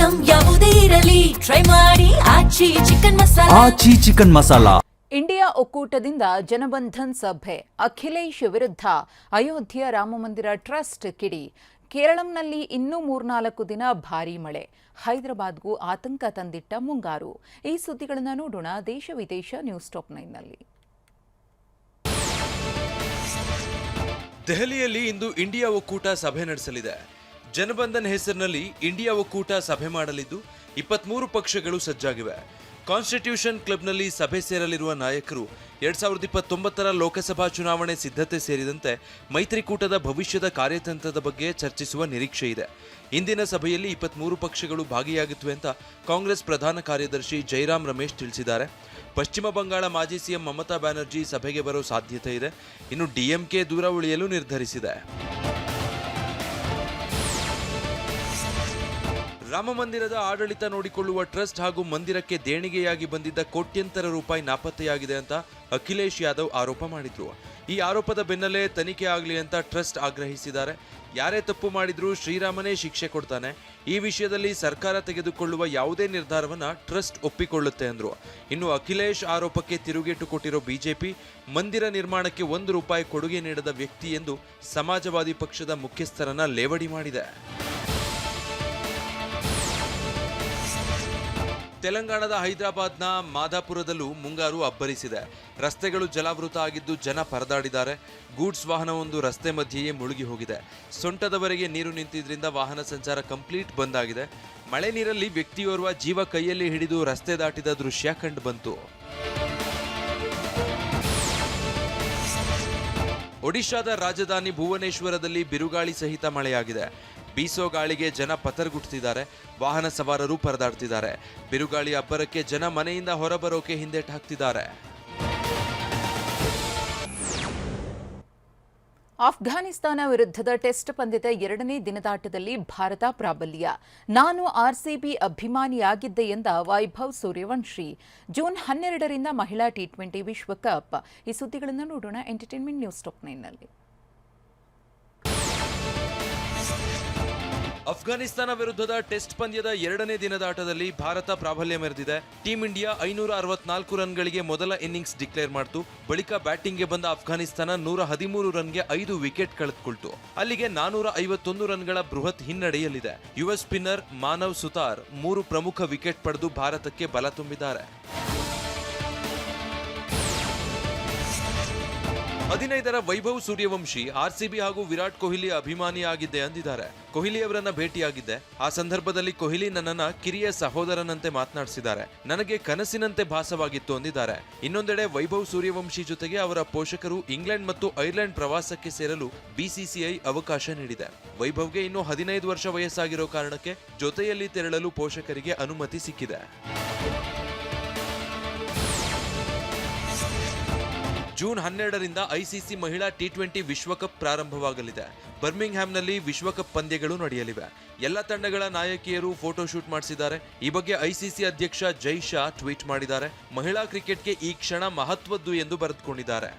Item ಯಾವುದೇ ಇರಲಿ try ಮಾಡಿ ಆಚಿ ಚಿಕನ್ ಮಸಾಲಾ. ಇಂಡಿಯಾ ಒಕ್ಕೂಟದಿಂದ ಜನಬಂಧನ್ ಸಭೆ, ಅಖಿಲೇಶ್ ವಿರುದ್ಧ ಅಯೋಧ್ಯೆ ರಾಮಮಂದಿರ ಟ್ರಸ್ಟ್ ಕಿಡಿ. ಕೇರಳಂನಲ್ಲಿ ಇನ್ನೂ 3-4 ದಿನ ಭಾರೀ ಮಳೆ, ಹೈದರಾಬಾದ್ಗೂ ಆತಂಕ ತಂದಿಟ್ಟ ಮುಂಗಾರು. ಈ ಸುದ್ದಿಗಳನ್ನು ನೋಡೋಣ ದೇಶ ವಿದೇಶ ನ್ಯೂಸ್ ಟಾಪ್ 9ನಲ್ಲಿ. ದೆಹಲಿಯಲ್ಲಿ ಇಂದು ಇಂಡಿಯಾ ಒಕ್ಕೂಟ ಸಭೆ ನಡೆಸಲಿದೆ. ಜನಬಂಧನ್ ಹೆಸರಿನಲ್ಲಿ ಇಂಡಿಯಾ ಒಕ್ಕೂಟ ಸಭೆ ಮಾಡಲಿದ್ದು 23 ಪಕ್ಷಗಳು ಸಜ್ಜಾಗಿವೆ. ಕಾನ್ಸ್ಟಿಟ್ಯೂಷನ್ ಕ್ಲಬ್ನಲ್ಲಿ ಸಭೆ ಸೇರಲಿರುವ ನಾಯಕರು 2029ರ ಲೋಕಸಭಾ ಚುನಾವಣೆ ಸಿದ್ಧತೆ ಸೇರಿದಂತೆ ಮೈತ್ರಿಕೂಟದ ಭವಿಷ್ಯದ ಕಾರ್ಯತಂತ್ರದ ಬಗ್ಗೆ ಚರ್ಚಿಸುವ ನಿರೀಕ್ಷೆ ಇದೆ. ಇಂದಿನ ಸಭೆಯಲ್ಲಿ 23 ಪಕ್ಷಗಳು ಭಾಗಿಯಾಗುತ್ತವೆ ಅಂತ ಕಾಂಗ್ರೆಸ್ ಪ್ರಧಾನ ಕಾರ್ಯದರ್ಶಿ ಜೈರಾಮ್ ರಮೇಶ್ ತಿಳಿಸಿದ್ದಾರೆ. ಪಶ್ಚಿಮ ಬಂಗಾಳ ಮಾಜಿ ಸಿಎಂ ಮಮತಾ ಬ್ಯಾನರ್ಜಿ ಸಭೆಗೆ ಬರೋ ಸಾಧ್ಯತೆ ಇದೆ. ಇನ್ನು ಡಿಎಂಕೆ ದೂರ ಉಳಿಯಲು ನಿರ್ಧರಿಸಿದೆ. ರಾಮ ಮಂದಿರದ ಆಡಳಿತ ನೋಡಿಕೊಳ್ಳುವ ಟ್ರಸ್ಟ್ ಹಾಗೂ ಮಂದಿರಕ್ಕೆ ದೇಣಿಗೆಯಾಗಿ ಬಂದಿದ್ದ ಕೋಟ್ಯಂತರ ರೂಪಾಯಿ ನಾಪತ್ತೆಯಾಗಿದೆ ಅಂತ ಅಖಿಲೇಶ್ ಯಾದವ್ ಆರೋಪ ಮಾಡಿದ್ರು. ಈ ಆರೋಪದ ಬೆನ್ನಲ್ಲೇ ತನಿಖೆ ಆಗಲಿ ಅಂತ ಟ್ರಸ್ಟ್ ಆಗ್ರಹಿಸಿದ್ದಾರೆ. ಯಾರೇ ತಪ್ಪು ಮಾಡಿದ್ರೂ ಶ್ರೀರಾಮನೇ ಶಿಕ್ಷೆ ಕೊಡ್ತಾನೆ. ಈ ವಿಷಯದಲ್ಲಿ ಸರ್ಕಾರ ತೆಗೆದುಕೊಳ್ಳುವ ಯಾವುದೇ ನಿರ್ಧಾರವನ್ನ ಟ್ರಸ್ಟ್ ಒಪ್ಪಿಕೊಳ್ಳುತ್ತೆ ಅಂದ್ರು. ಇನ್ನು ಅಖಿಲೇಶ್ ಆರೋಪಕ್ಕೆ ತಿರುಗೇಟು ಕೊಟ್ಟಿರೋ ಬಿಜೆಪಿ ಮಂದಿರ ನಿರ್ಮಾಣಕ್ಕೆ ₹1 ಕೊಡುಗೆ ನೀಡದ ವ್ಯಕ್ತಿ ಎಂದು ಸಮಾಜವಾದಿ ಪಕ್ಷದ ಮುಖ್ಯಸ್ಥರನ್ನ ಲೇವಡಿ ಮಾಡಿದೆ. ತೆಲಂಗಾಣದ ಹೈದರಾಬಾದ್ನ ಮಾದಾಪುರದಲ್ಲೂ ಮುಂಗಾರು ಅಬ್ಬರಿಸಿದೆ. ರಸ್ತೆಗಳು ಜಲಾವೃತ ಆಗಿದ್ದು ಜನ ಪರದಾಡಿದ್ದಾರೆ. ಗೂಡ್ಸ್ ವಾಹನವೊಂದು ರಸ್ತೆ ಮಧ್ಯೆಯೇ ಮುಳುಗಿ ಹೋಗಿದೆ. ಸೊಂಟದವರೆಗೆ ನೀರು ನಿಂತಿದ್ರಿಂದ ವಾಹನ ಸಂಚಾರ ಕಂಪ್ಲೀಟ್ ಬಂದ್ ಆಗಿದೆ. ಮಳೆ ನೀರಲ್ಲಿ ವ್ಯಕ್ತಿಯೋರ್ವ ಜೀವ ಕೈಯಲ್ಲಿ ಹಿಡಿದು ರಸ್ತೆ ದಾಟಿದ ದೃಶ್ಯ ಕಂಡು ಬಂತು. ಒಡಿಶಾದ ರಾಜಧಾನಿ ಭುವನೇಶ್ವರದಲ್ಲಿ ಬಿರುಗಾಳಿ ಸಹಿತ ಮಳೆಯಾಗಿದೆ. ಬೀಸೋ ಗಾಳಿಗೆ ಜನ ಪತರ್ಗುಟ್ಟಿದ್ದಾರೆ. ವಾಹನ ಸವಾರರು ಪರದಾಡ್ತಿದ್ದಾರೆ. ಬಿರುಗಾಳಿ ಅಬ್ಬರಕ್ಕೆ ಜನ ಮನೆಯಿಂದ ಹೊರಬರೋಕೆ ಹಿಂದೇಟು ಹಾಕ್ತಿದ್ದಾರೆ. ಅಫ್ಘಾನಿಸ್ತಾನ ವಿರುದ್ಧದ ಟೆಸ್ಟ್ ಪಂದ್ಯದ 2ನೇ ದಿನದಾಟದಲ್ಲಿ ಭಾರತ ಪ್ರಾಬಲ್ಯ. ನಾನು ಆರ್ಸಿಬಿ ಅಭಿಮಾನಿಯಾಗಿದ್ದೆ ಎಂದ ವೈಭವ್ ಸೂರ್ಯವಂಶಿ. ಜೂನ್ 12ರಿಂದ ಮಹಿಳಾ ಟಿ20 ವಿಶ್ವಕಪ್. ಈ ಸುದ್ದಿಗಳನ್ನು ನೋಡೋಣ ಎಂಟರ್ಟೈನ್ಮೆಂಟ್ ನ್ಯೂಸ್ ಟಾಪ್ 9ನಲ್ಲಿ. ಅಫ್ಘಾನಿಸ್ತಾನ ವಿರುದ್ಧದ ಟೆಸ್ಟ್ ಪಂದ್ಯದ 2ನೇ ದಿನದಾಟದಲ್ಲಿ ಭಾರತ ಪ್ರಾಬಲ್ಯ ಮೆರೆದಿದೆ. ಟೀಂ ಇಂಡಿಯಾ 564 ರನ್ಗಳಿಗೆ ಮೊದಲ ಇನ್ನಿಂಗ್ಸ್ ಡಿಕ್ಲೇರ್ ಮಾಡಿತು. ಬಳಿಕ ಬ್ಯಾಟಿಂಗ್ಗೆ ಬಂದ ಅಫ್ಘಾನಿಸ್ತಾನ 113 ರನ್ಗೆ 5 ವಿಕೆಟ್ ಕಳೆದುಕೊಳ್ತು. ಅಲ್ಲಿಗೆ 451 ರನ್ಗಳ ಬೃಹತ್ ಹಿನ್ನಡೆಯಲ್ಲಿದೆ. ಯುವ ಸ್ಪಿನ್ನರ್ ಮಾನವ್ ಸುತಾರ್ 3 ಪ್ರಮುಖ ವಿಕೆಟ್ ಪಡೆದು ಭಾರತಕ್ಕೆ ಬಲ ತುಂಬಿದ್ದಾರೆ. 15ರ ವೈಭವ್ ಸೂರ್ಯವಂಶಿ ಆರ್ಸಿಬಿ ಹಾಗೂ ವಿರಾಟ್ ಕೊಹ್ಲಿ ಅಭಿಮಾನಿಯಾಗಿದ್ದೆ ಅಂದಿದ್ದಾರೆ. ಕೊಹ್ಲಿ ಅವರನ್ನ ಭೇಟಿಯಾಗಿದ್ದೆ. ಆ ಸಂದರ್ಭದಲ್ಲಿ ಕೊಹ್ಲಿ ನನ್ನನ್ನ ಕಿರಿಯ ಸಹೋದರನಂತೆ ಮಾತನಾಡಿಸಿದ್ದಾರೆ. ನನಗೆ ಕನಸಿನಂತೆ ಭಾಸವಾಗಿತ್ತು ಅಂದಿದ್ದಾರೆ. ಇನ್ನೊಂದೆಡೆ ವೈಭವ್ ಸೂರ್ಯವಂಶಿ ಜೊತೆಗೆ ಅವರ ಪೋಷಕರು ಇಂಗ್ಲೆಂಡ್ ಮತ್ತು ಐರ್ಲೆಂಡ್ ಪ್ರವಾಸಕ್ಕೆ ಸೇರಲು ಬಿಸಿಸಿಐ ಅವಕಾಶ ನೀಡಿದೆ. ವೈಭವ್ಗೆ ಇನ್ನೂ 15 ವರ್ಷ ವಯಸ್ಸಾಗಿರೋ ಕಾರಣಕ್ಕೆ ಜೊತೆಯಲ್ಲಿ ತೆರಳಲು ಪೋಷಕರಿಗೆ ಅನುಮತಿ ಸಿಕ್ಕಿದೆ. ಜೂನ್ 12ರಿಂದ ಐಸಿಸಿ ಮಹಿಳಾ ಟಿ20 ವಿಶ್ವಕಪ್ ಪ್ರಾರಂಭವಾಗಲಿದೆ. ಬರ್ಮಿಂಗ್ಹ್ಯಾಮ್ನಲ್ಲಿ ವಿಶ್ವಕಪ್ ಪಂದ್ಯಗಳು ನಡೆಯಲಿವೆ. ಎಲ್ಲ ತಂಡಗಳ ನಾಯಕಿಯರು ಫೋಟೋಶೂಟ್ ಮಾಡಿಸಿದ್ದಾರೆ. ಈ ಬಗ್ಗೆ ಐಸಿಸಿ ಅಧ್ಯಕ್ಷ ಜೈ ಶಾ ಟ್ವೀಟ್ ಮಾಡಿದ್ದಾರೆ. ಮಹಿಳಾ ಕ್ರಿಕೆಟ್ಗೆ ಈ ಕ್ಷಣ ಮಹತ್ವದ್ದು ಎಂದು ಬರೆದುಕೊಂಡಿದ್ದಾರೆ.